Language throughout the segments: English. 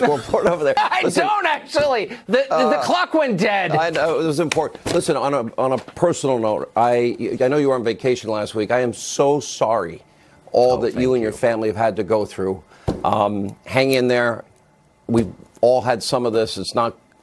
report over there. Listen, don't actually. The clock went dead. I know, it was important. Listen, on a personal note, I know you were on vacation last week. I am so sorry all that you and your family have had to go through. Hang in there. We've all had some of this.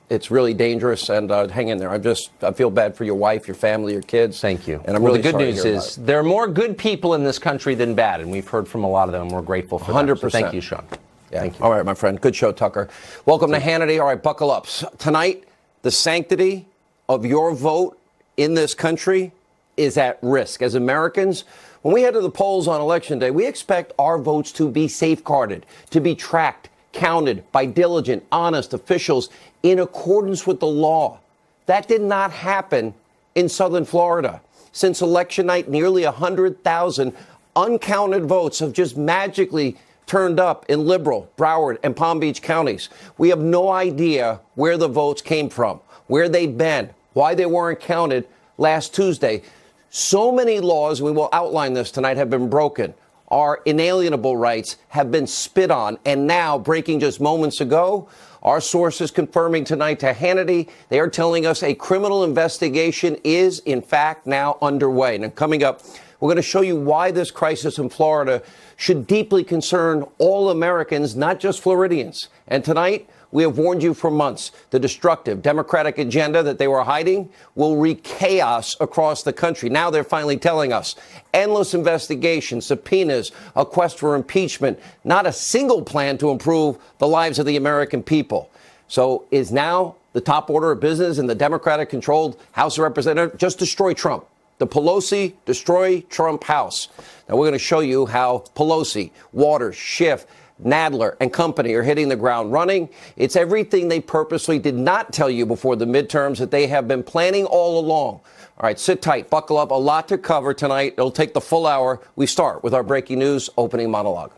It's really dangerous, and hang in there. I feel bad for your wife, your family, your kids. Thank you. And I'm really the good sorry news is there are more good people in this country than bad, and we've heard from a lot of them. We're grateful for 100%. So thank you, Sean. Yeah. Thank you. All right, my friend. Good show, Tucker. Welcome to Hannity. All right, buckle up. Tonight, the sanctity of your vote in this country is at risk. As Americans, when we head to the polls on Election Day, we expect our votes to be safeguarded, to be tracked, counted by diligent, honest officials in accordance with the law. That did not happen in southern Florida. Since election night, nearly 100,000 uncounted votes have just magically turned up in Liberal, Broward, and Palm Beach counties. We have no idea where the votes came from, where they've been, why they weren't counted last Tuesday. So many laws, we will outline this tonight, have been broken. Our inalienable rights have been spit on. And now, breaking just moments ago, our sources confirming tonight to Hannity, they are telling us a criminal investigation is, in fact, now underway. And coming up, we're going to show you why this crisis in Florida should deeply concern all Americans, not just Floridians. And tonight, we have warned you for months. The destructive Democratic agenda that they were hiding will wreak chaos across the country. Now they're finally telling us. Endless investigations, subpoenas, a quest for impeachment, not a single plan to improve the lives of the American people. So is now the top order of business in the Democratic-controlled House of Representatives just destroy Trump? The Pelosi destroy Trump House. Now we're going to show you how Pelosi, Waters, Schiff, Nadler and company are hitting the ground running. It's everything they purposely did not tell you before the midterms that they have been planning all along. All right, sit tight, buckle up. A lot to cover tonight. It'll take the full hour. We start with our breaking news opening monologue.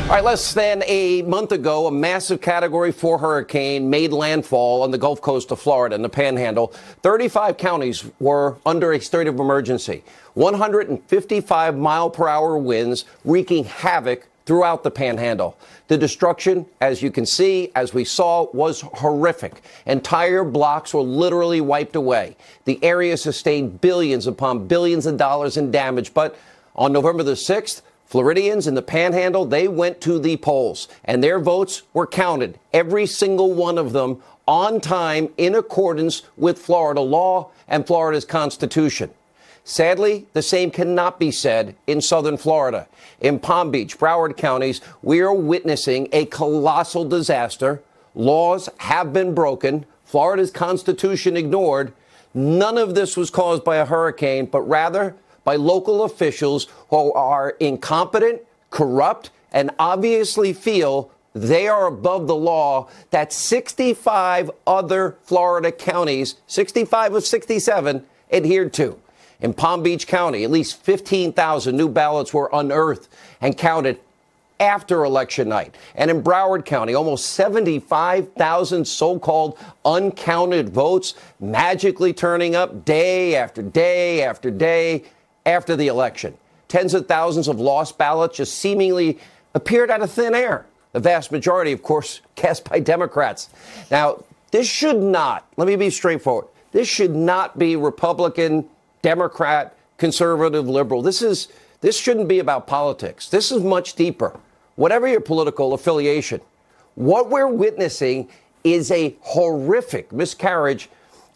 All right, less than a month ago, a massive Category 4 hurricane made landfall on the Gulf Coast of Florida in the Panhandle. 35 counties were under a state of emergency. 155-mile-per-hour winds wreaking havoc throughout the Panhandle. The destruction, as you can see, as we saw, was horrific. Entire blocks were literally wiped away. The area sustained billions upon billions of dollars in damage. But on November the 6th, Floridians in the Panhandle, they went to the polls, and their votes were counted, every single one of them, on time in accordance with Florida law and Florida's Constitution. Sadly, the same cannot be said in southern Florida. In Palm Beach, Broward counties, we are witnessing a colossal disaster. Laws have been broken, Florida's Constitution ignored. None of this was caused by a hurricane, but rather by local officials who are incompetent, corrupt, and obviously feel they are above the law that 65 other Florida counties, 65 of 67, adhered to. In Palm Beach County, at least 15,000 new ballots were unearthed and counted after election night. And in Broward County, almost 75,000 so-called uncounted votes magically turning up day after day after day after the election. Tens of thousands of lost ballots just seemingly appeared out of thin air. The vast majority, of course, cast by Democrats. Now, this should not, let me be straightforward, this should not be Republican, Democrat, conservative, liberal. This shouldn't be about politics. This is much deeper. Whatever your political affiliation, what we're witnessing is a horrific miscarriage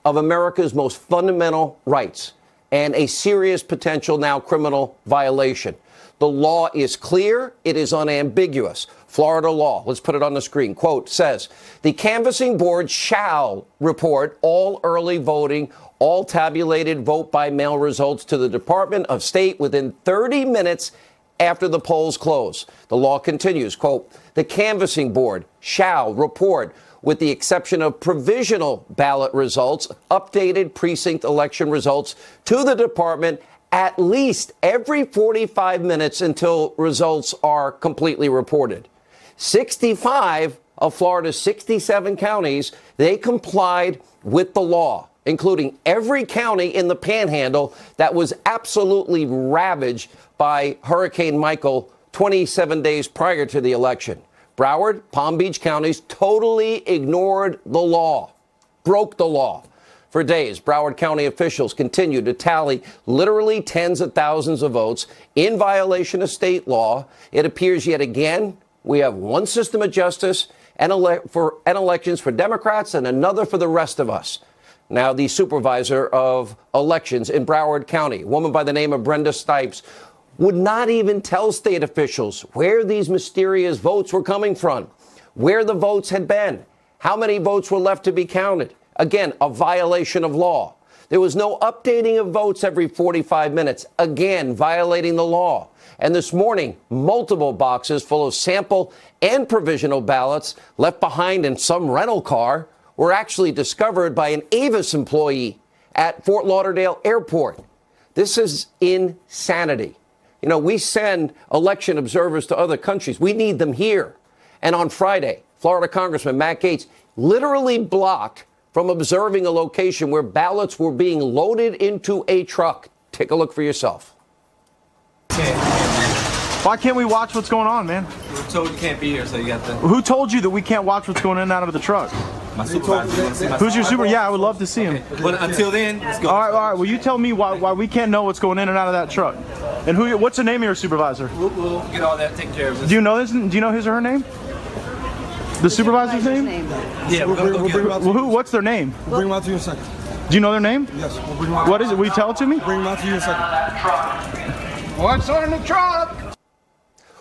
of America's most fundamental rights and a serious potential now criminal violation. The law is clear. It is unambiguous. Florida law, let's put it on the screen, quote, says, the canvassing board shall report all early voting, all tabulated vote by mail results to the Department of State within 30 minutes after the polls close. The law continues, quote, the canvassing board shall report, with the exception of provisional ballot results, updated precinct election results to the department at least every 45 minutes until results are completely reported. 65 of Florida's 67 counties, they complied with the law, including every county in the Panhandle that was absolutely ravaged by Hurricane Michael 27 days prior to the election. Broward, Palm Beach counties totally ignored the law, broke the law. For days, Broward County officials continued to tally literally tens of thousands of votes in violation of state law. It appears yet again we have one system of justice and elections for Democrats and another for the rest of us. Now, the supervisor of elections in Broward County, a woman by the name of Brenda Snipes, would not even tell state officials where these mysterious votes were coming from, where the votes had been, how many votes were left to be counted. Again, a violation of law. There was no updating of votes every 45 minutes, again, violating the law. And this morning, multiple boxes full of sample and provisional ballots left behind in some rental car were actually discovered by an Avis employee at Fort Lauderdale Airport. This is insanity. You know, we send election observers to other countries. We need them here. And on Friday, Florida Congressman Matt Gaetz literally blocked from observing a location where ballots were being loaded into a truck. Take a look for yourself. Why can't we watch what's going on, man? We were told you can't be here, so you got to. Who told you that we can't watch what's going in and out of the truck? My supervisor. You want to see my Who's your super? Yeah, I would love to see him. But until then, let's go. All right. Will you tell me why we can't know what's going in and out of that truck? And what's the name of your supervisor? We'll get all that taken care of. Do you know this? Do you know his or her name? The supervisor's name? Yeah, we'll bring Well, what's their name? We'll bring them out to you in a second. Do you know their name? Yes, we'll bring them out. What is it? Will you tell it to me? Bring them out to you in a second. What's on the truck?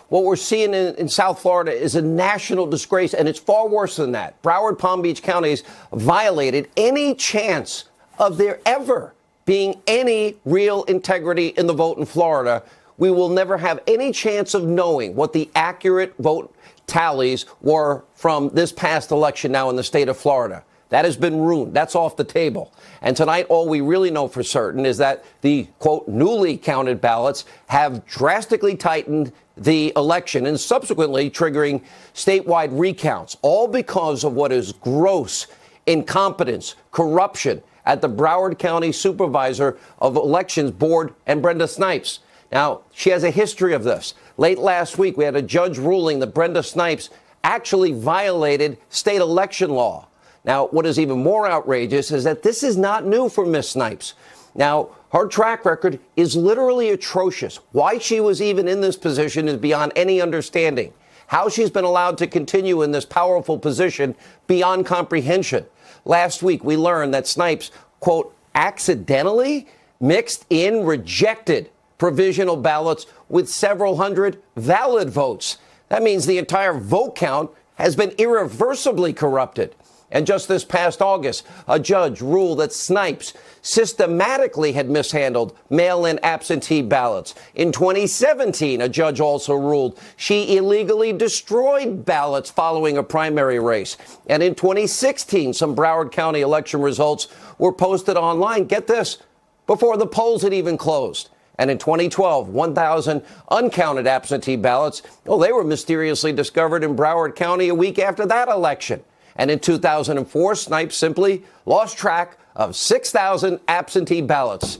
What we're seeing in South Florida is a national disgrace, and it's far worse than that. Broward, Palm Beach counties violated any chance of there ever being any real integrity in the vote in Florida. We will never have any chance of knowing what the accurate vote tallies were from this past election now in the state of Florida. That has been ruined. That's off the table. And tonight, all we really know for certain is that the, quote, newly counted ballots have drastically tightened the election and subsequently triggering statewide recounts, all because of what is gross incompetence, corruption at the Broward County Supervisor of Elections Board and Brenda Snipes. Now, she has a history of this. Late last week, we had a judge ruling that Brenda Snipes actually violated state election law. Now, what is even more outrageous is that this is not new for Miss Snipes. Now, her track record is literally atrocious. Why she was even in this position is beyond any understanding. How she's been allowed to continue in this powerful position beyond comprehension. Last week, we learned that Snipes, quote, accidentally mixed in rejected provisional ballots with several hundred valid votes. That means the entire vote count has been irreversibly corrupted. And just this past August, a judge ruled that Snipes systematically had mishandled mail-in absentee ballots. In 2017, a judge also ruled she illegally destroyed ballots following a primary race. And in 2016, some Broward County election results were posted online, get this, before the polls had even closed. And in 2012, 1,000 uncounted absentee ballots, they were mysteriously discovered in Broward County a week after that election. And in 2004, Snipes simply lost track of 6,000 absentee ballots.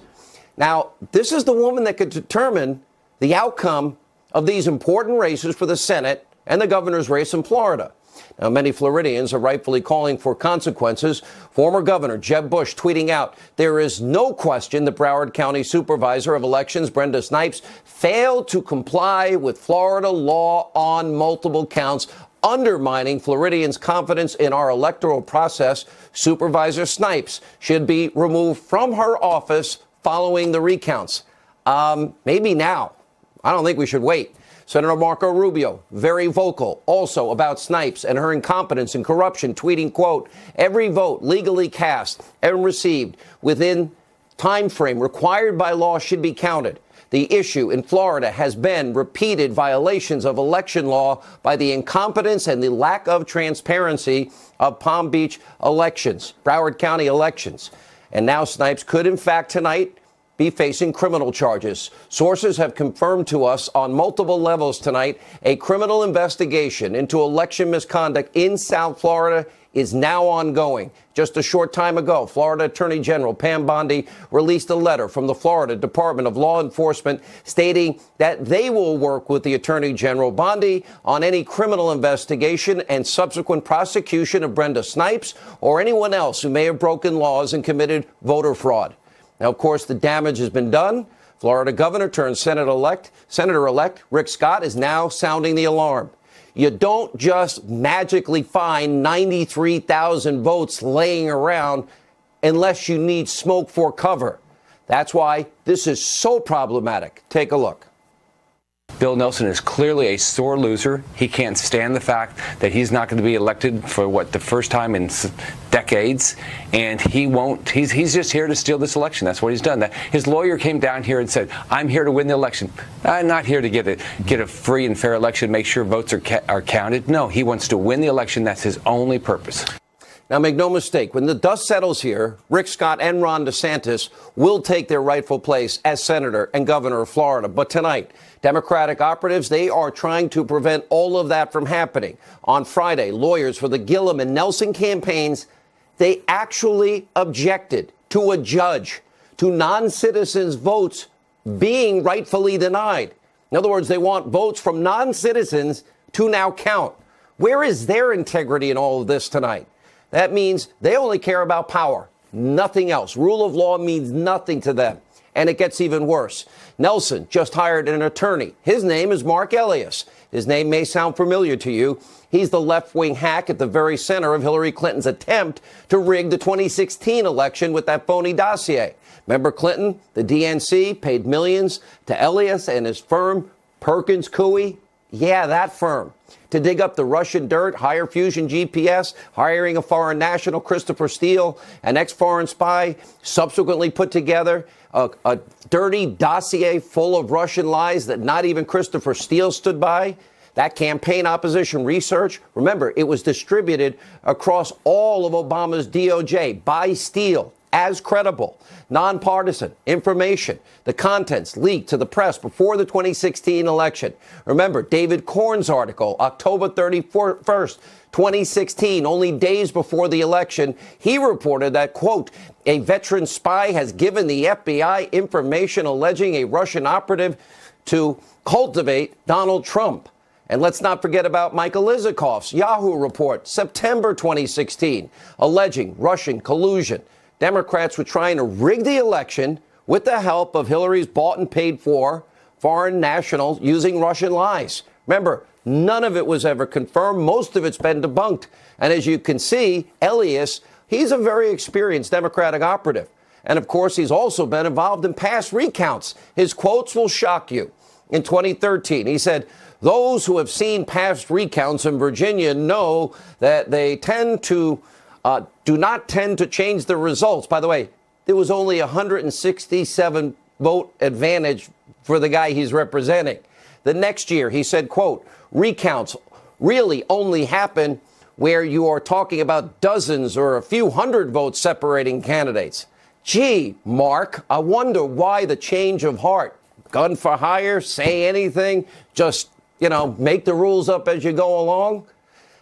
Now, this is the woman that could determine the outcome of these important races for the Senate and the governor's race in Florida. Now, many Floridians are rightfully calling for consequences. Former Governor Jeb Bush tweeting out, there is no question the Broward County Supervisor of Elections, Brenda Snipes, failed to comply with Florida law on multiple counts, undermining Floridians' confidence in our electoral process. Supervisor Snipes should be removed from her office following the recounts. Maybe now. I don't think we should wait. Senator Marco Rubio, very vocal also about Snipes and her incompetence and corruption, tweeting, quote, every vote legally cast and received within time frame required by law should be counted. The issue in Florida has been repeated violations of election law by the incompetence and the lack of transparency of Palm Beach elections, Broward County elections. And now Snipes could, in fact, tonight be facing criminal charges. Sources have confirmed to us on multiple levels tonight a criminal investigation into election misconduct in South Florida is now ongoing. Just a short time ago, Florida Attorney General Pam Bondi released a letter from the Florida Department of Law Enforcement stating that they will work with the Attorney General Bondi on any criminal investigation and subsequent prosecution of Brenda Snipes or anyone else who may have broken laws and committed voter fraud. Now, of course, the damage has been done. Florida Governor turned Senator-elect Rick Scott is now sounding the alarm. You don't just magically find 93,000 votes laying around unless you need smoke for cover. That's why this is so problematic. Take a look. Bill Nelson is clearly a sore loser. He can't stand the fact that he's not going to be elected for the first time in decades, and he won't. He's just here to steal this election. That's what he's done. His lawyer came down here and said, "I'm here to win the election. I'm not here to get a free and fair election, make sure votes are counted." No, he wants to win the election. That's his only purpose. Now, make no mistake, when the dust settles here, Rick Scott and Ron DeSantis will take their rightful place as senator and governor of Florida. But tonight, Democratic operatives, they are trying to prevent all of that from happening. On Friday, lawyers for the Gillum and Nelson campaigns, they actually objected to a judge to non-citizens' votes being rightfully denied. In other words, they want votes from non-citizens to now count. Where is their integrity in all of this tonight? That means they only care about power, nothing else. Rule of law means nothing to them. And it gets even worse. Nelson just hired an attorney. His name is Mark Elias. His name may sound familiar to you. He's the left-wing hack at the very center of Hillary Clinton's attempt to rig the 2016 election with that phony dossier. Remember Clinton? The DNC paid millions to Elias and his firm, Perkins Coie. Yeah, that firm. To dig up the Russian dirt, hire Fusion GPS, hiring a foreign national, Christopher Steele, an ex-foreign spy, subsequently put together a dirty dossier full of Russian lies that not even Christopher Steele stood by. That campaign opposition research, remember, it was distributed across all of Obama's DOJ by Steele as credible, nonpartisan information. The contents leaked to the press before the 2016 election. Remember, David Corn's article, October 31st, 2016, only days before the election, he reported that, quote, a veteran spy has given the FBI information alleging a Russian operative to cultivate Donald Trump. And let's not forget about Michael Isikoff's Yahoo report, September 2016, alleging Russian collusion. Democrats were trying to rig the election with the help of Hillary's bought and paid for foreign nationals using Russian lies. Remember, none of it was ever confirmed. Most of it's been debunked. And as you can see, Elias, he's a very experienced Democratic operative. And of course, he's also been involved in past recounts. His quotes will shock you. In 2013, he said, those who have seen past recounts in Virginia know that they do not tend to change the results. By the way, there was only 167 vote advantage for the guy he's representing. The next year, he said, quote, recounts really only happen where you are talking about dozens or a few hundred votes separating candidates. Gee, Mark, I wonder why the change of heart. Gun for hire, say anything, just, make the rules up as you go along.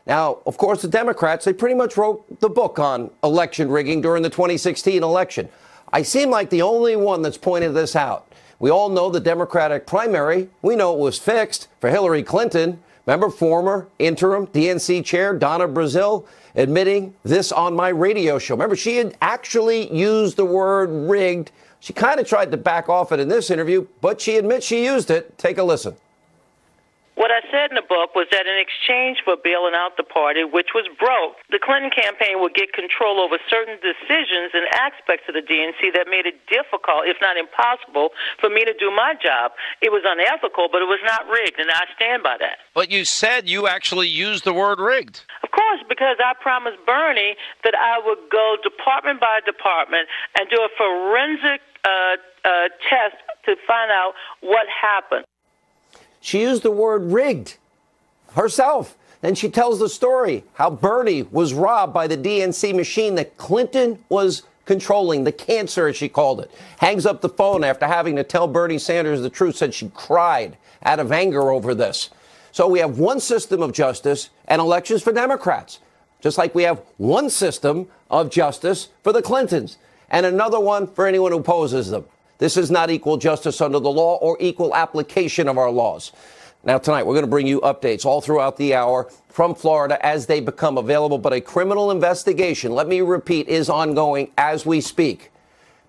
Now, of course, the Democrats, they pretty much wrote the book on election rigging during the 2016 election. I seem like the only one that's pointed this out. We all know the Democratic primary. We know it was fixed for Hillary Clinton. Remember former interim DNC chair Donna Brazile admitting this on my radio show. Remember, she had actually used the word rigged. She kind of tried to back off it in this interview, but she admits she used it. Take a listen. What I said in the book was that in exchange for bailing out the party, which was broke, the Clinton campaign would get control over certain decisions and aspects of the DNC that made it difficult, if not impossible, for me to do my job. It was unethical, but it was not rigged, and I stand by that. But you said you actually used the word rigged. Of course, because I promised Bernie that I would go department by department and do a forensic test to find out what happened. She used the word rigged herself. Then she tells the story how Bernie was robbed by the DNC machine that Clinton was controlling, the cancer, as she called it, hangs up the phone after having to tell Bernie Sanders the truth, said she cried out of anger over this. So we have one system of justice and elections for Democrats, just like we have one system of justice for the Clintons and another one for anyone who opposes them. This is not equal justice under the law or equal application of our laws. Now, tonight, we're going to bring you updates all throughout the hour from Florida as they become available. But a criminal investigation, let me repeat, is ongoing as we speak.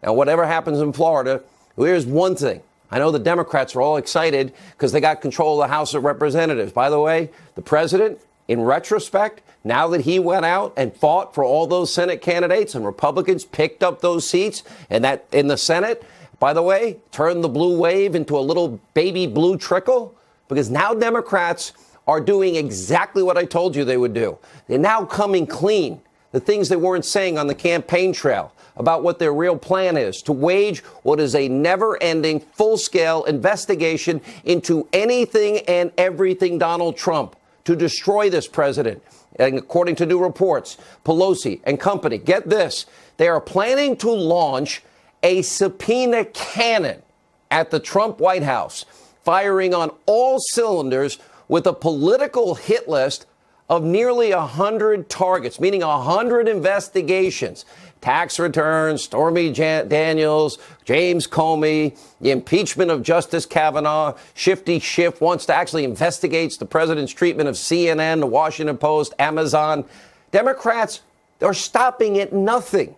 Now, whatever happens in Florida, here's one thing. I know the Democrats are all excited because they got control of the House of Representatives. By the way, the president, in retrospect, now that he went out and fought for all those Senate candidates and Republicans picked up those seats and that in the Senate, by the way, turned the blue wave into a little baby blue trickle. Because now Democrats are doing exactly what I told you they would do. They're now coming clean. The things they weren't saying on the campaign trail about what their real plan is to wage what is a never-ending, full-scale investigation into anything and everything Donald Trump to destroy this president. And according to new reports, Pelosi and company, get this, they are planning to launch a subpoena cannon at the Trump White House, firing on all cylinders with a political hit list of nearly 100 targets, meaning 100 investigations. Tax returns, Stormy Daniels, James Comey, the impeachment of Justice Kavanaugh, Shifty Schiff wants to actually investigate the president's treatment of CNN, the Washington Post, Amazon. Democrats are stopping at nothing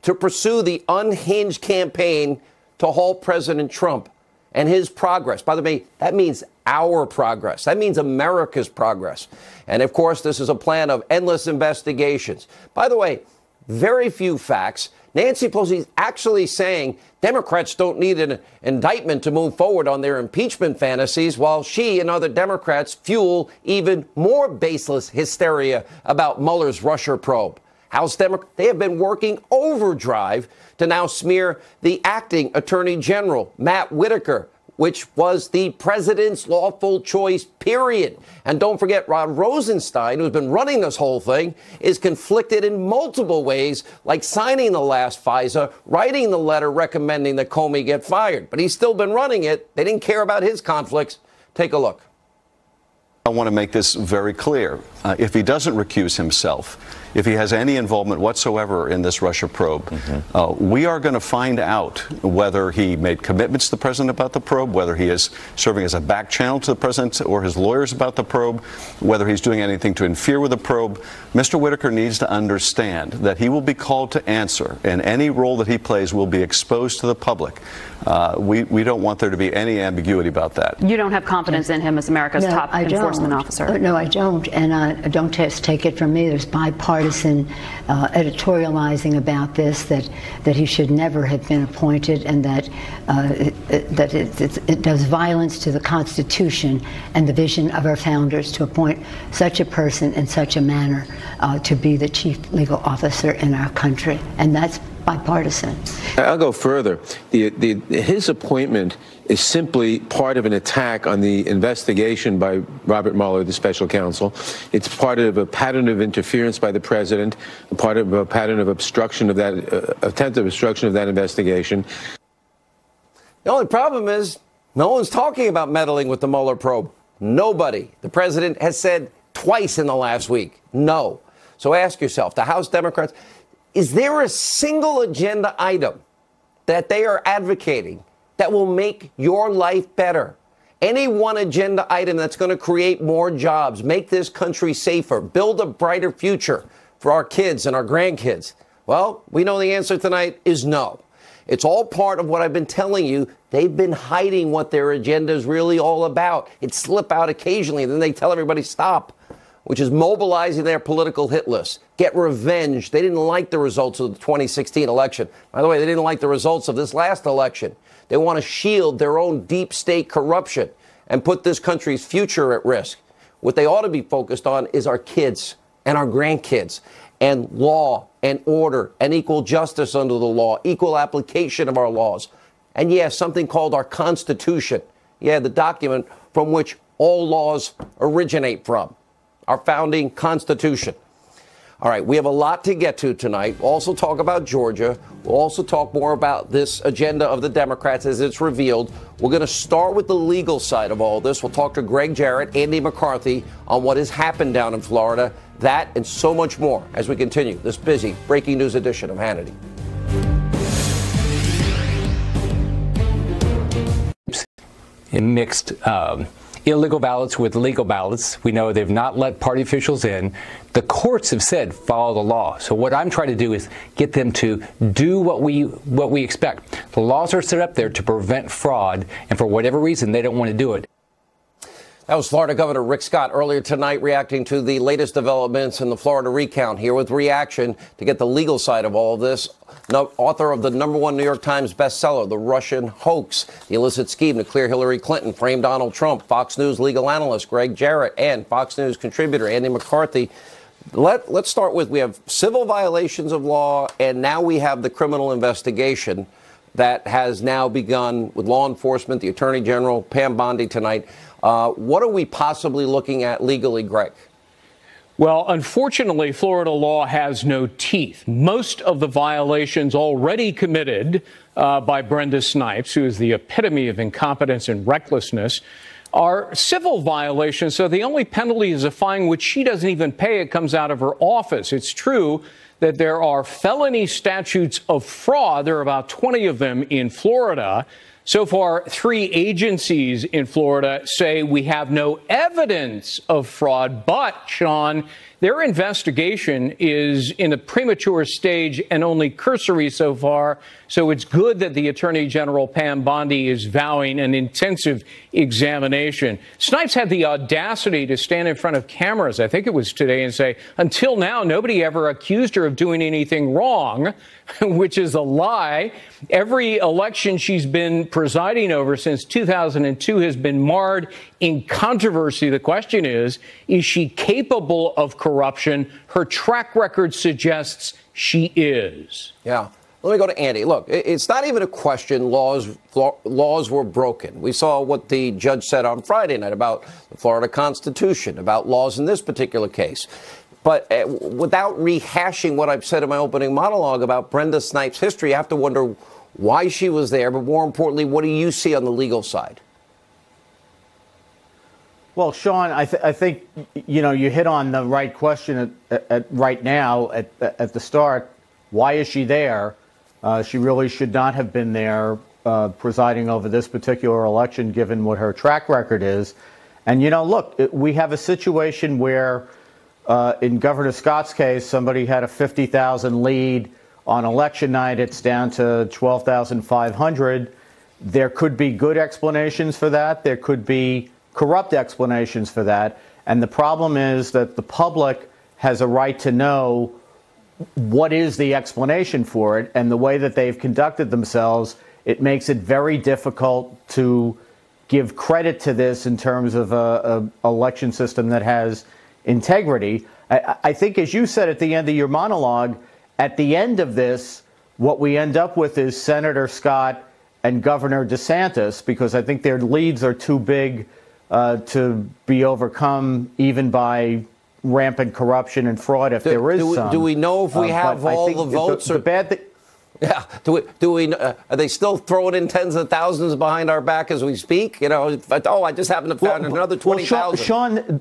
to pursue the unhinged campaign to halt President Trump and his progress. By the way, that means our progress. That means America's progress. And of course, this is a plan of endless investigations. By the way, very few facts. Nancy Pelosi is actually saying Democrats don't need an indictment to move forward on their impeachment fantasies, while she and other Democrats fuel even more baseless hysteria about Mueller's Russia probe. House Democrats, they have been working overdrive to now smear the acting Attorney General, Matt Whitaker, which was the president's lawful choice, period. And don't forget, Rod Rosenstein, who's been running this whole thing, is conflicted in multiple ways, like signing the last FISA, writing the letter recommending that Comey get fired. But he's still been running it. They didn't care about his conflicts. Take a look. I want to make this very clear. If he doesn't recuse himself, if he has any involvement whatsoever in this Russia probe, we are going to find out whether he made commitments to the president about the probe, whether he is serving as a back channel to the president or his lawyers about the probe, whether he's doing anything to interfere with the probe. Mr. Whitaker needs to understand that he will be called to answer, and any role that he plays will be exposed to the public. We don't want there to be any ambiguity about that. You don't have confidence in him as America's top enforcement officer? No, I don't. And don't just take it from me. There's bipartisan editorializing about this, that he should never have been appointed, and that it does violence to the Constitution and the vision of our founders to appoint such a person in such a manner to be the chief legal officer in our country. And that's bipartisan. I'll go further. His appointment is simply part of an attack on the investigation by Robert Mueller, the special counsel. It's part of a pattern of interference by the president, part of a pattern of obstruction of that, attempted obstruction of that investigation. The only problem is no one's talking about meddling with the Mueller probe. Nobody. The president has said twice in the last week, no. So ask yourself, the House Democrats, is there a single agenda item that they are advocating that will make your life better? Any one agenda item that's going to create more jobs, make this country safer, build a brighter future for our kids and our grandkids? Well, we know the answer tonight is no. It's all part of what I've been telling you. They've been hiding what their agenda is really all about. It slip out occasionally, then they tell everybody stop, which is mobilizing their political hit list. Get revenge. They didn't like the results of the 2016 election. By the way, they didn't like the results of this last election. They want to shield their own deep state corruption and put this country's future at risk. What they ought to be focused on is our kids and our grandkids, and law and order and equal justice under the law, equal application of our laws. And yes, something called our Constitution. Yeah, the document from which all laws originate from. Our founding Constitution. All right, we have a lot to get to tonight. We'll also talk about Georgia. We'll also talk more about this agenda of the Democrats as it's revealed. We're going to start with the legal side of all this. We'll talk to Greg Jarrett, Andy McCarthy on what has happened down in Florida, that and so much more as we continue this busy breaking news edition of Hannity. Mixed illegal ballots with legal ballots. We know they've not let party officials in. The courts have said follow the law. So what I'm trying to do is get them to do what we expect. The laws are set up there to prevent fraud, and for whatever reason, they don't want to do it. That was Florida Governor Rick Scott earlier tonight reacting to the latest developments in the Florida recount. Here with reaction to get the legal side of all of this, author of the #1 New York Times bestseller, The Russian Hoax, the illicit scheme to clear Hillary Clinton, frame Donald Trump, Fox News legal analyst Greg Jarrett, and Fox News contributor Andy McCarthy. Let's start with, we have civil violations of law, and now we have the criminal investigation that has now begun with law enforcement, the Attorney General, Pam Bondi tonight. What are we possibly looking at legally, Greg? Well, unfortunately, Florida law has no teeth. Most of the violations already committed by Brenda Snipes, who is the epitome of incompetence and recklessness, are civil violations. So the only penalty is a fine which she doesn't even pay. It comes out of her office. It's true that there are felony statutes of fraud. There are about 20 of them in Florida. So far, 3 agencies in Florida say we have no evidence of fraud. But, Sean, their investigation is in a premature stage and only cursory so far. So it's good that the Attorney General, Pam Bondi, is vowing an intensive examination. Snipes had the audacity to stand in front of cameras, I think it was today, and say, until now, nobody ever accused her of doing anything wrong, which is a lie. Every election she's been presiding over since 2002 has been marred in controversy. The question is she capable of corruption? Her track record suggests she is. Yeah. Let me go to Andy. Look, it's not even a question laws were broken. We saw what the judge said on Friday night about the Florida Constitution, about laws in this particular case. But without rehashing what I've said in my opening monologue about Brenda Snipes' history, you have to wonder why she was there. But more importantly, what do you see on the legal side? Well, Sean, I think, you hit on the right question right now at the start. Why is she there? She really should not have been there presiding over this particular election, given what her track record is. And, look, we have a situation where in Governor Scott's case, somebody had a 50,000 lead. On election night, it's down to 12,500. There could be good explanations for that. There could be corrupt explanations for that. And the problem is that the public has a right to know what is the explanation for it. And the way that they've conducted themselves, it makes it very difficult to give credit to this in terms of an election system that has integrity. I think, as you said at the end of your monologue, at the end of this, what we end up with is Senator Scott and Governor DeSantis, because I think their leads are too big to be overcome even by rampant corruption and fraud, if there is some. Do we know if we have all the votes? The bad thing. Yeah. Do we? Are they still throwing in tens of thousands behind our back as we speak? I just happened to find another 20,000. Sean,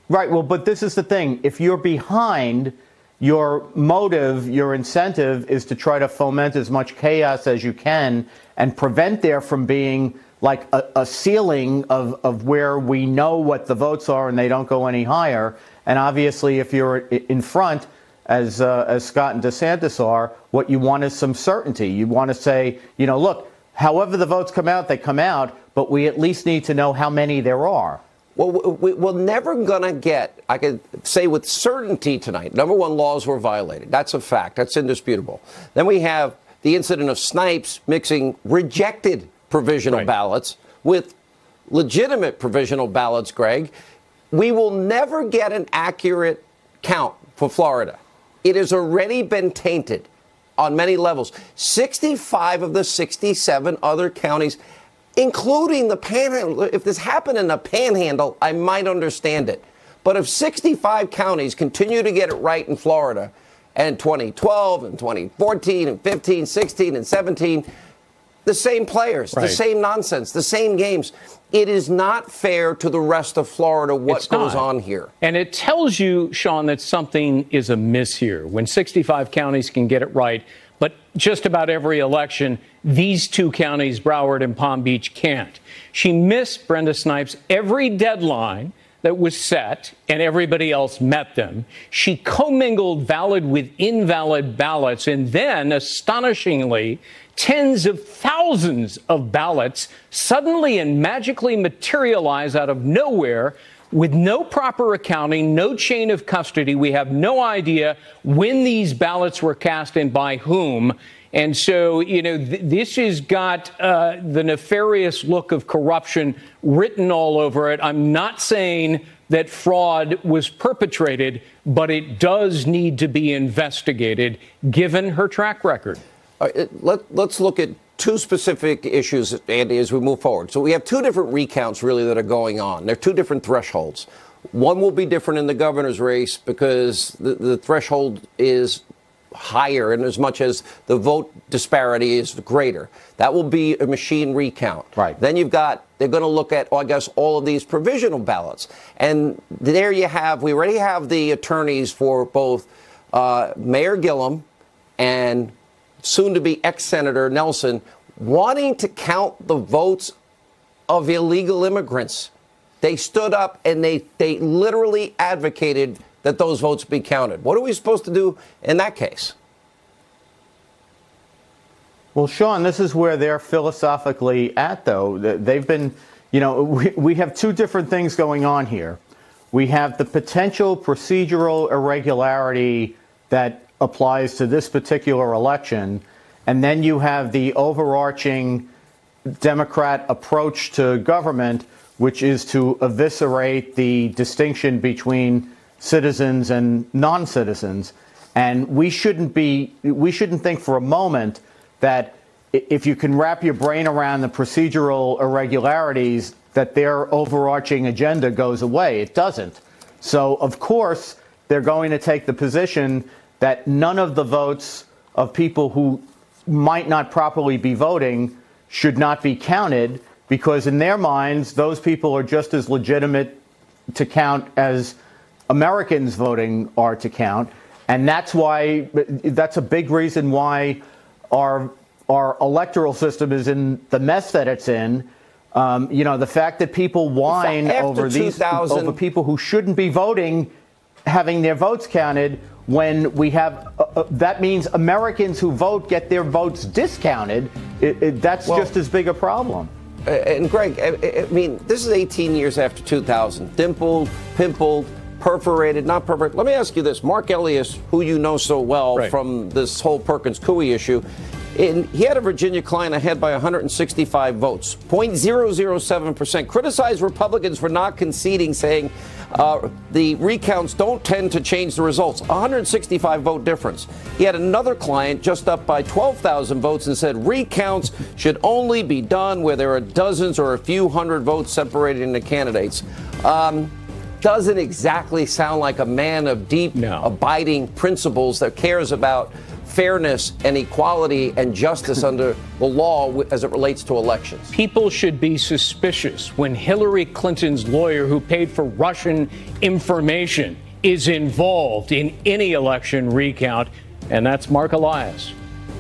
right. Well, but this is the thing. If you're behind, your motive, your incentive is to try to foment as much chaos as you can and prevent there from being like a ceiling of where we know what the votes are and they don't go any higher. And obviously, if you're in front, as Scott and DeSantis are, what you want is some certainty. You want to say, look, however the votes come out, they come out, but we at least need to know how many there are. Well, we're never going to get, I could say with certainty tonight, number one, laws were violated. That's a fact. That's indisputable. Then we have the incident of Snipes mixing rejected provisional ballots with legitimate provisional ballots, Greg. We will never get an accurate count for Florida. It has already been tainted on many levels. 65 of the 67 other counties, including the Panhandle. If this happened in the Panhandle, I might understand it. But if 65 counties continue to get it right in Florida, and 2012 and 2014 and 15, 16 and 17, the same players, the same nonsense, the same games. It is not fair to the rest of Florida what goes on here. And it tells you, Sean, that something is amiss here. When 65 counties can get it right, but just about every election, these two counties, Broward and Palm Beach, can't. She missed, Brenda Snipes, every deadline that was set, and everybody else met them. She commingled valid with invalid ballots, and then, astonishingly, tens of thousands of ballots suddenly and magically materialize out of nowhere with no proper accounting, no chain of custody. We have no idea when these ballots were cast and by whom. And so, you know, this has got the nefarious look of corruption written all over it. I'm not saying that fraud was perpetrated, but it does need to be investigated, given her track record. Let's look at two specific issues, Andy, as we move forward. So we have two different recounts, really, that are going on. They're two different thresholds. One will be different in the governor's race because the threshold is higher in as much as the vote disparity is greater. That will be a machine recount. Right. Then you've got, they're going to look at, I guess, all of these provisional ballots. And there you have, we already have the attorneys for both Mayor Gillum and soon-to-be ex-Senator Nelson wanting to count the votes of illegal immigrants. They stood up and they literally advocated that those votes be counted. What are we supposed to do in that case? Well, Sean, this is where they're philosophically at, though. They've been, you know, we have two different things going on here. We have the potential procedural irregularity that applies to this particular election, and then you have the overarching Democrat approach to government, which is to eviscerate the distinction between citizens and non-citizens. And we shouldn't think for a moment that if you can wrap your brain around the procedural irregularities, that their overarching agenda goes away. It doesn't. So, of course, they're going to take the position that none of the votes of people who might not properly be voting should not be counted, because in their minds, those people are just as legitimate to count as Americans voting are to count. And that's a big reason why our electoral system is in the mess that it's in. You know, the fact that people whine over people who shouldn't be voting having their votes counted, when we have that means Americans who vote get their votes discounted. That's just as big a problem. And Greg, I mean, this is 18 years after 2000. Dimpled, pimpled, perforated, not perforated. Let me ask you this. Mark Elias, who you know so well from this whole Perkins Coie issue, he had a Virginia client ahead by 165 votes, 0.007%. Criticized Republicans for not conceding, saying the recounts don't tend to change the results. 165 vote difference. He had another client just up by 12,000 votes and said recounts should only be done where there are dozens or a few hundred votes separating the candidates. Doesn't exactly sound like a man of deep, abiding principles that cares about fairness and equality and justice under the law as it relates to elections. People should be suspicious when Hillary Clinton's lawyer, who paid for Russian information, is involved in any election recount, and that's Mark Elias.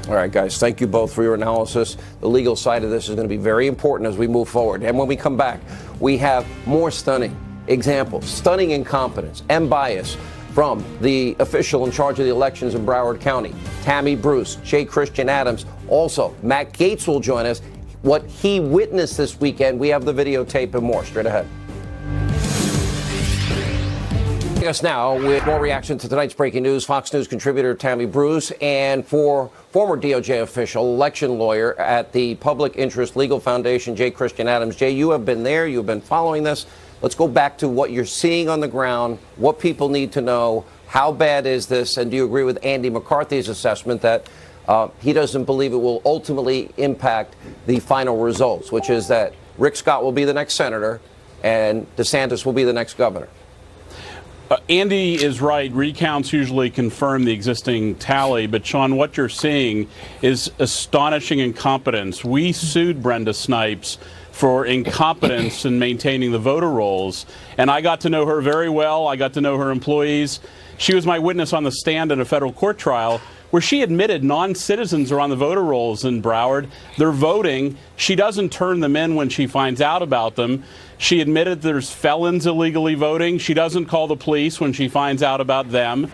All right, guys, thank you both for your analysis. The legal side of this is going to be very important as we move forward. And when we come back, we have more stunning examples, stunning incompetence and bias from the official in charge of the elections in Broward County, Tammy Bruce, J. Christian Adams. Also, Matt Gaetz will join us. What he witnessed this weekend. We have the videotape and more. Straight ahead. Joining us now with more reaction to tonight's breaking news, Fox News contributor Tammy Bruce and former DOJ official, election lawyer at the Public Interest Legal Foundation, J. Christian Adams. Jay, you have been there. You've been following this. Let's go back to what you're seeing on the ground, what people need to know. How bad is this? And do you agree with Andy McCarthy's assessment that he doesn't believe it will ultimately impact the final results, which is that Rick Scott will be the next senator and DeSantis will be the next governor? Andy is right. Recounts usually confirm the existing tally. But, Sean, what you're seeing is astonishing incompetence. We sued Brenda Snipes for incompetence in maintaining the voter rolls. And I got to know her very well. I got to know her employees. She was my witness on the stand in a federal court trial where she admitted non-citizens are on the voter rolls in Broward. They're voting. She doesn't turn them in when she finds out about them. She admitted there's felons illegally voting. She doesn't call the police when she finds out about them.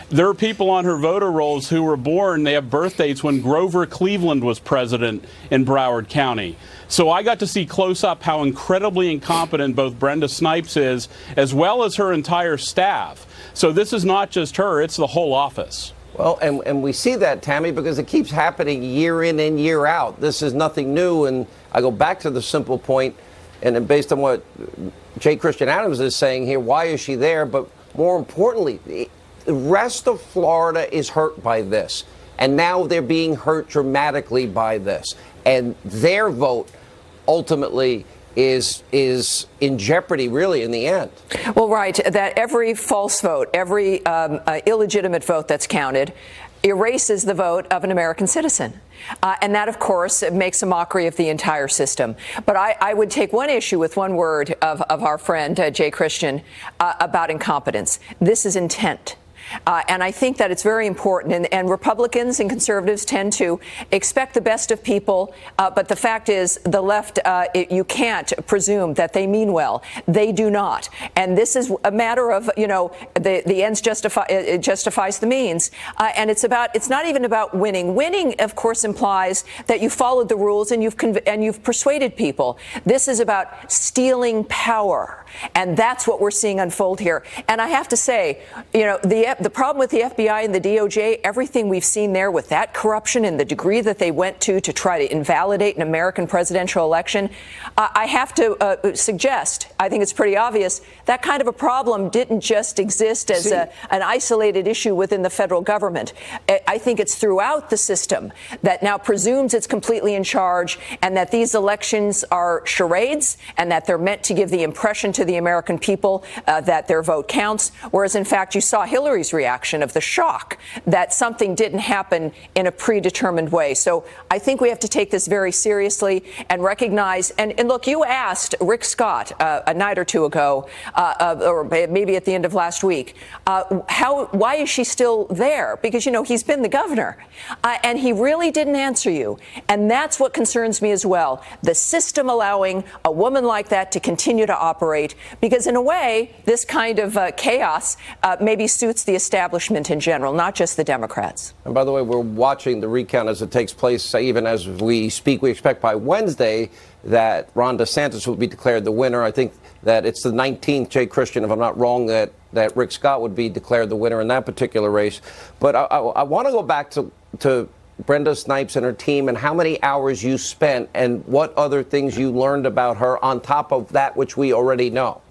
There are people on her voter rolls who were born, they have birth dates when Grover Cleveland was president in Broward County. So I got to see close up how incredibly incompetent both Brenda Snipes is, as well as her entire staff. So this is not just her, it's the whole office. Well, and we see that, Tammy, because it keeps happening year in and year out. This is nothing new, and I go back to the simple point, and then based on what J. Christian Adams is saying here, why is she there? But more importantly, the rest of Florida is hurt by this, and now they're being hurt dramatically by this, and their vote ultimately is in jeopardy, really, in the end. Well, right, that every false vote, every illegitimate vote that's counted erases the vote of an American citizen. And that, of course, makes a mockery of the entire system. But I would take one issue with one word of our friend, Jay Christian, about incompetence. This is intent. And I think that it's very important. And Republicans and conservatives tend to expect the best of people. But the fact is, the left, you can't presume that they mean well. They do not. And this is a matter of, you know, the ends justifies the means. And it's not even about winning. Winning, of course, implies that you followed the rules and you've persuaded people. This is about stealing power. And that's what we're seeing unfold here. And I have to say, you know, the problem with the FBI and the DOJ, everything we've seen there with that corruption and the degree that they went to try to invalidate an American presidential election, I have to suggest, I think it's pretty obvious, that kind of a problem didn't just exist as an isolated issue within the federal government. I think it's throughout the system that now presumes it's completely in charge and that these elections are charades and that they're meant to give the impression to the American people that their vote counts, whereas in fact you saw Hillary's reaction of the shock that something didn't happen in a predetermined way. So I think we have to take this very seriously and recognize, and look, you asked Rick Scott a night or two ago, or maybe at the end of last week, why is she still there? Because, you know, he's been the governor, and he really didn't answer you. And that's what concerns me as well. The system allowing a woman like that to continue to operate, because in a way, this kind of chaos maybe suits the establishment in general, not just the Democrats. And by the way, we're watching the recount as it takes place. Even as we speak, we expect by Wednesday that Ron DeSantis will be declared the winner. I think that it's the 19th, Jay Christian, if I'm not wrong, that Rick Scott would be declared the winner in that particular race. But I want to go back to Brenda Snipes and her team and how many hours you spent and what other things you learned about her on top of that which we already know.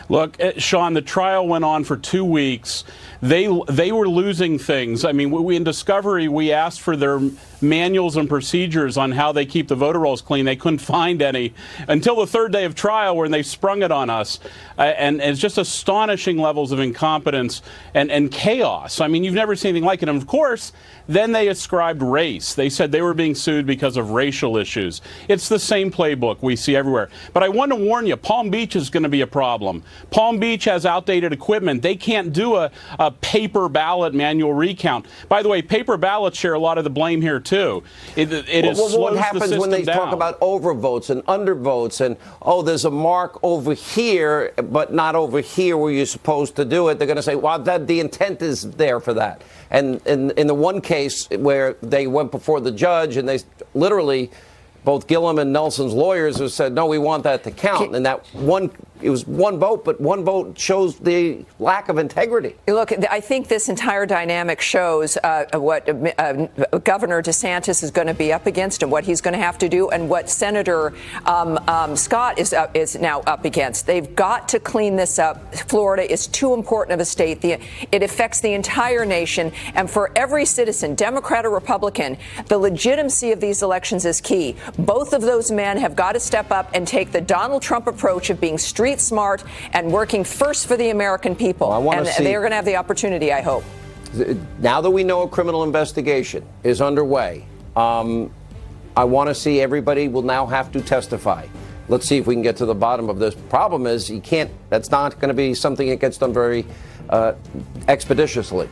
Look, Sean, the trial went on for 2 weeks. They were losing things. I mean, in Discovery, we asked for their manuals and procedures on how they keep the voter rolls clean. They couldn't find any until the third day of trial when they sprung it on us. And it's just astonishing levels of incompetence and chaos. I mean, you've never seen anything like it. And of course, then they ascribed race. They said they were being sued because of racial issues. It's the same playbook we see everywhere. But I want to warn you, Palm Beach is going to be a problem. Palm Beach has outdated equipment. They can't do a paper ballot manual recount. By the way, paper ballots share a lot of the blame here, too. What happens when they talk about overvotes and undervotes and, oh, there's a mark over here, but not over here where you're supposed to do it? They're going to say, well, the intent is there for that. And in the one case where they went before the judge and they literally, both Gillum and Nelson's lawyers have said, no, we want that to count. And that one, it was one vote, but one vote shows the lack of integrity. Look, I think this entire dynamic shows what Governor DeSantis is going to be up against and what he's going to have to do and what Senator Scott is now up against. They've got to clean this up. Florida is too important of a state. It affects the entire nation. And for every citizen, Democrat or Republican, the legitimacy of these elections is key. Both of those men have got to step up and take the Donald Trump approach of being street street smart and working first for the American people. And they're going to have the opportunity, I hope. Now that we know a criminal investigation is underway, I want to see everybody will now have to testify. Let's see if we can get to the bottom of this. Problem is, you can't. That's not going to be something that gets done very expeditiously.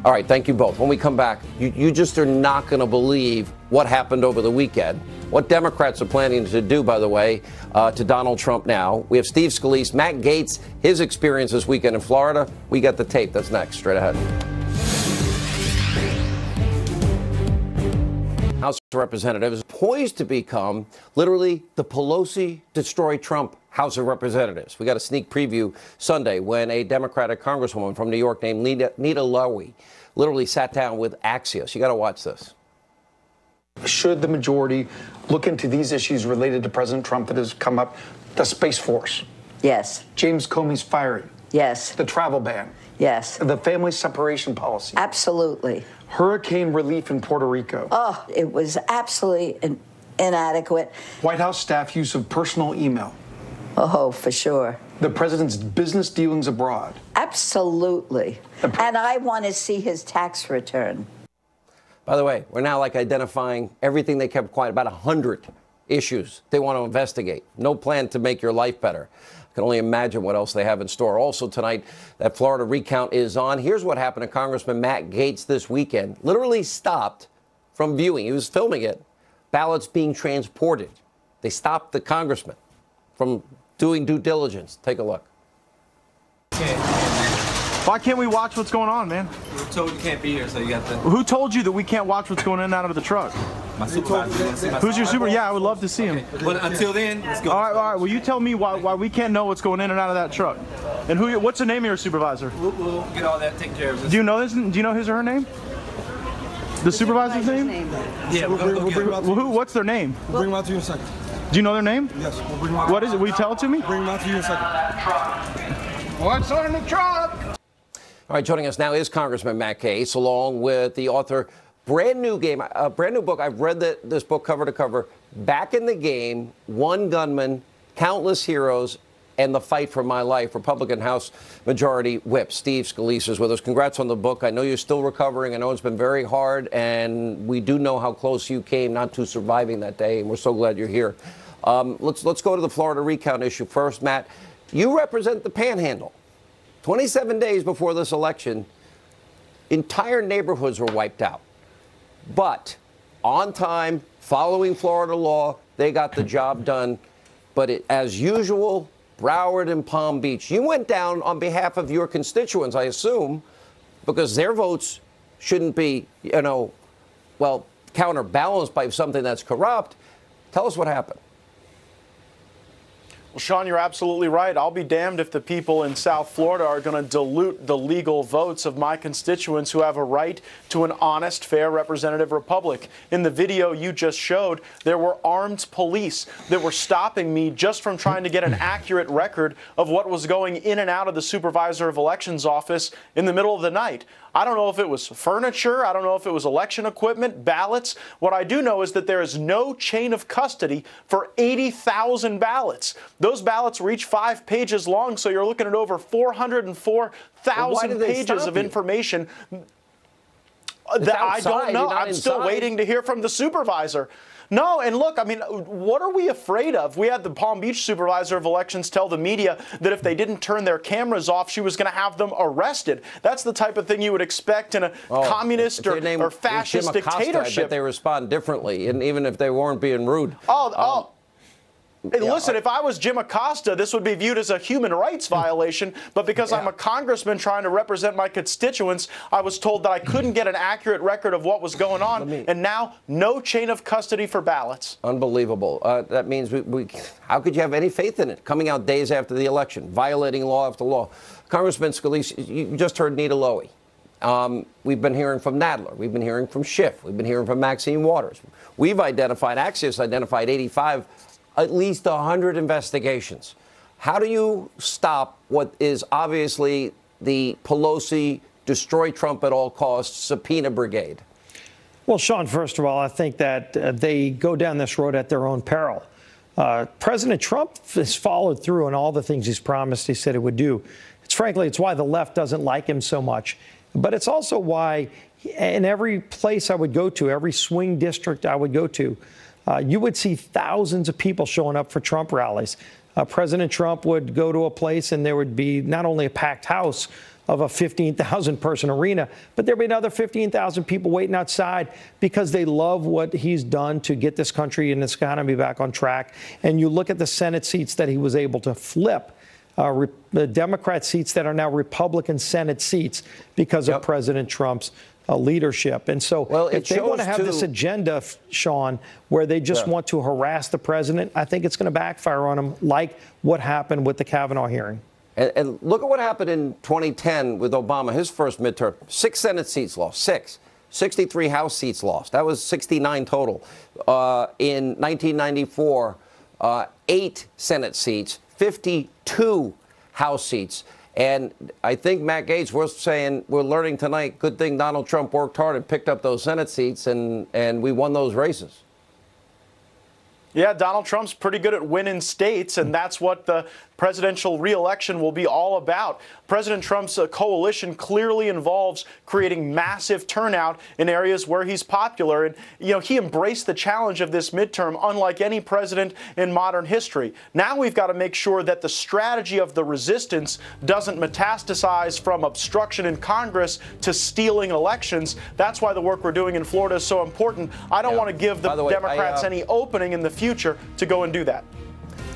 All right, thank you both. When we come back, you just are not going to believe what happened over the weekend. What Democrats are planning to do, by the way, to Donald Trump now. We have Steve Scalise, Matt Gaetz, his experience this weekend in Florida. We got the tape. That's next. Straight ahead. House of Representatives poised to become literally the Pelosi destroy Trump House of Representatives. We got a sneak preview Sunday when a Democratic congresswoman from New York named Nita Lowey literally sat down with Axios. You got to watch this. Should the majority look into these issues related to President Trump that has come up? The Space Force. Yes. James Comey's firing. Yes. The travel ban. Yes. The family separation policy. Absolutely. Hurricane relief in Puerto Rico. Oh, it was absolutely inadequate. White House staff use of personal email. Oh, for sure. The president's business dealings abroad. Absolutely. And I want to see his tax return. By the way, we're now identifying everything they kept quiet, about 100 issues they want to investigate. No plan to make your life better. I can only imagine what else they have in store. Also tonight, that Florida recount is on. Here's what happened to Congressman Matt Gaetz this weekend. Literally stopped from viewing. He was filming it. Ballots being transported. They stopped the congressman from doing due diligence. Take a look. Why can't we watch what's going on, man? We were told you can't be here, so you got the... Who told you that we can't watch what's going in and out of the truck? My supervisor. Who's your super? Yeah, I would love to see him. But until then, let's go. All right. Well, you tell me why we can't know what's going in and out of that truck. And what's the name of your supervisor? We'll get all that taken care of. Do you know this? Do you know his or her name? The supervisor's name? Yeah, we'll bring them out. What's their name? We'll bring them out to you in a second. Do you know their name? Yes, we'll bring them out. What is it? Will you tell it to me? Bring them out to you in a second. What's on the truck? All right, joining us now is Congressman Matt Gaetz, along with the author, brand new book. I've read this book cover to cover. Back in the Game, One Gunman, Countless Heroes, and the Fight for My Life. Republican House Majority Whip Steve Scalise is with us. Congrats on the book. I know you're still recovering. I know it's been very hard, and we do know how close you came not to surviving that day, and we're so glad you're here. Let's go to the Florida recount issue first, Matt. You represent the Panhandle. 27 days before this election, entire neighborhoods were wiped out. But on time, following Florida law, they got the job done. But as usual, Broward and Palm Beach, you went down on behalf of your constituents, I assume, because their votes shouldn't be, counterbalanced by something that's corrupt. Tell us what happened. Well, Sean, you're absolutely right. I'll be damned if the people in South Florida are going to dilute the legal votes of my constituents who have a right to an honest, fair, representative republic. In the video you just showed, there were armed police that were stopping me just from trying to get an accurate record of what was going in and out of the supervisor of elections office in the middle of the night. I don't know if it was furniture. I don't know if it was election equipment, ballots. What I do know is that there is no chain of custody for 80,000 ballots. Those ballots reach 5 pages long, so you're looking at over 404,000 pages of information. That I don't know. I'm still waiting to hear from the supervisor. No, and look, I mean, what are we afraid of? We had the Palm Beach supervisor of elections tell the media that if they didn't turn their cameras off, she was going to have them arrested. That's the type of thing you would expect in a communist or fascist dictatorship. I bet they respond differently, and even if they weren't being rude. Hey, listen, if I was Jim Acosta, this would be viewed as a human rights violation, but because I'm a congressman trying to represent my constituents, I was told that I couldn't get an accurate record of what was going on, and now no chain of custody for ballots. Unbelievable. That means how could you have any faith in it? Coming out days after the election, violating law after law. Congressman Scalise, you just heard Nita Lowey. We've been hearing from Nadler. We've been hearing from Schiff. We've been hearing from Maxine Waters. We've identified, Axios identified 85, at least 100 investigations. How do you stop what is obviously the Pelosi destroy Trump at all costs subpoena brigade? Well, Sean, first of all, I think that they go down this road at their own peril. President Trump has followed through on all the things he's promised he said he would do. It's why the left doesn't like him so much. But it's also why in every place I would go to, every swing district I would go to, you would see thousands of people showing up for Trump rallies. President Trump would go to a place and there would be not only a packed house of a 15,000 person arena, but there'd be another 15,000 people waiting outside because they love what he's done to get this country and this economy back on track. And you look at the Senate seats that he was able to flip, the Democrat seats that are now Republican Senate seats because of President Trump's leadership. And so if they want to have this agenda, Sean, where they just want to harass the president, I think it's going to backfire on them, like what happened with the Kavanaugh hearing. And look at what happened in 2010 with Obama, his first midterm. 6 Senate seats lost, 6. 63 House seats lost. That was 69 total. In 1994, 8 Senate seats, 52 House seats. And I think Matt Gaetz, we're saying, we're learning tonight, good thing Donald Trump worked hard and picked up those Senate seats, and we won those races. Yeah, Donald Trump's pretty good at winning states, and that's what the presidential reelection will be all about. President Trump's coalition clearly involves creating massive turnout in areas where he's popular. And, you know, he embraced the challenge of this midterm unlike any president in modern history. Now we've got to make sure that the strategy of the resistance doesn't metastasize from obstruction in Congress to stealing elections. That's why the work we're doing in Florida is so important. I don't want to give the Democrats any opening in the future to go and do that.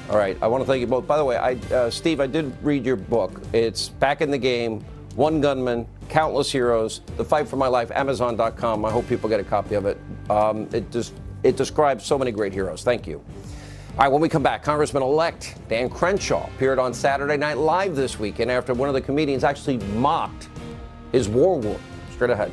All right. I want to thank you both. By the way, Steve, I did read your book. It's Back in the Game, One Gunman, Countless Heroes, The Fight for My Life, Amazon.com. I hope people get a copy of it. It describes so many great heroes. Thank you. All right, when we come back, Congressman-elect Dan Crenshaw appeared on Saturday Night Live this weekend after one of the comedians actually mocked his war wound. Straight ahead.